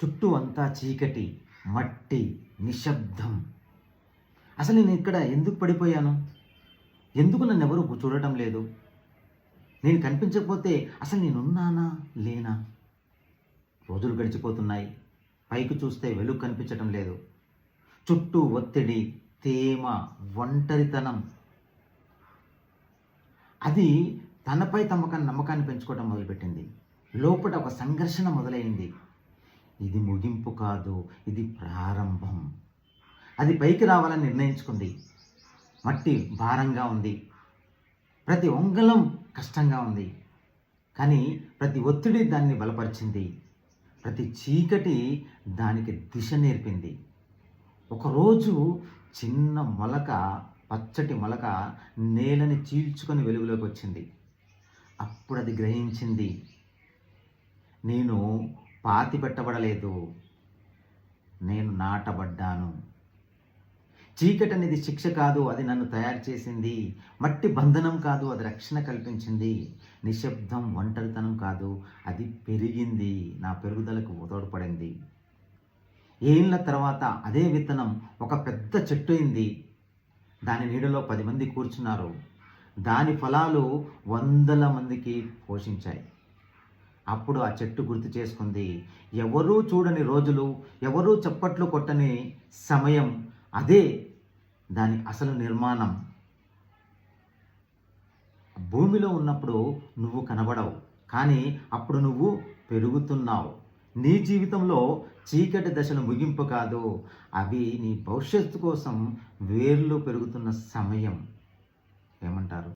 చుట్టూ అంతా చీకటి, మట్టి, నిశ్శబ్దం. అసలు నేను ఇక్కడ ఎందుకు పడిపోయాను? ఎందుకు నన్నెవరు చూడటం లేదు? నేను కనిపించకపోతే అసలు నేనున్నానా? లేనా? రోజులు గడిచిపోతున్నాయి. పైకి చూస్తే వెలుగు కనిపించటం లేదు. చుట్టూ ఒత్తిడి, తేమ, ఒంటరితనం. అది తనపై నమ్మకాన్ని పెంచుకోవడం మొదలుపెట్టింది. లోపల ఒక సంఘర్షణ మొదలైంది. ఇది ముగింపు కాదు, ఇది ప్రారంభం. అది పైకి రావాలని నిర్ణయించుకుంది. మట్టి భారంగా ఉంది. ప్రతి అంగుళం కష్టంగా ఉంది. కానీ ప్రతి ఒత్తిడి దాన్ని బలపరిచింది. ప్రతి చీకటి దానికి దిశ నేర్పింది. ఒకరోజు చిన్న మొలక, పచ్చటి మొలక నేలని చీల్చుకొని వెలుగులోకి వచ్చింది. అప్పుడు అది గ్రహించింది, నేను పాతి పెట్టబడలేదు, నేను నాటబడ్డాను. చీకటి అనేది శిక్ష కాదు, అది నన్ను తయారు చేసింది. మట్టి బంధనం కాదు, అది రక్షణ కల్పించింది. నిశ్శబ్దం ఒంటరితనం కాదు, అది పెరిగింది, నా పెరుగుదలకు తోడ్పడింది. ఏళ్ళ తర్వాత అదే విత్తనం ఒక పెద్ద చెట్టు అయింది. దాని నీడలో 10 మంది కూర్చున్నారు. దాని ఫలాలు 100ల మందికి పోషించాయి. అప్పుడు ఆ చెట్టు గుర్తు చేసుకుంది, ఎవరూ చూడని రోజులు, ఎవరూ చప్పట్లు కొట్టని సమయం, అదే దాని అసలు నిర్మాణం. భూమిలో ఉన్నప్పుడు నువ్వు కనబడవు, కానీ అప్పుడు నువ్వు పెరుగుతున్నావు. నీ జీవితంలో చీకటి దశలు ముగింపు కాదు, అవి నీ భవిష్యత్తు కోసం వేర్లు పెరుగుతున్న సమయం. ఏమంటారు?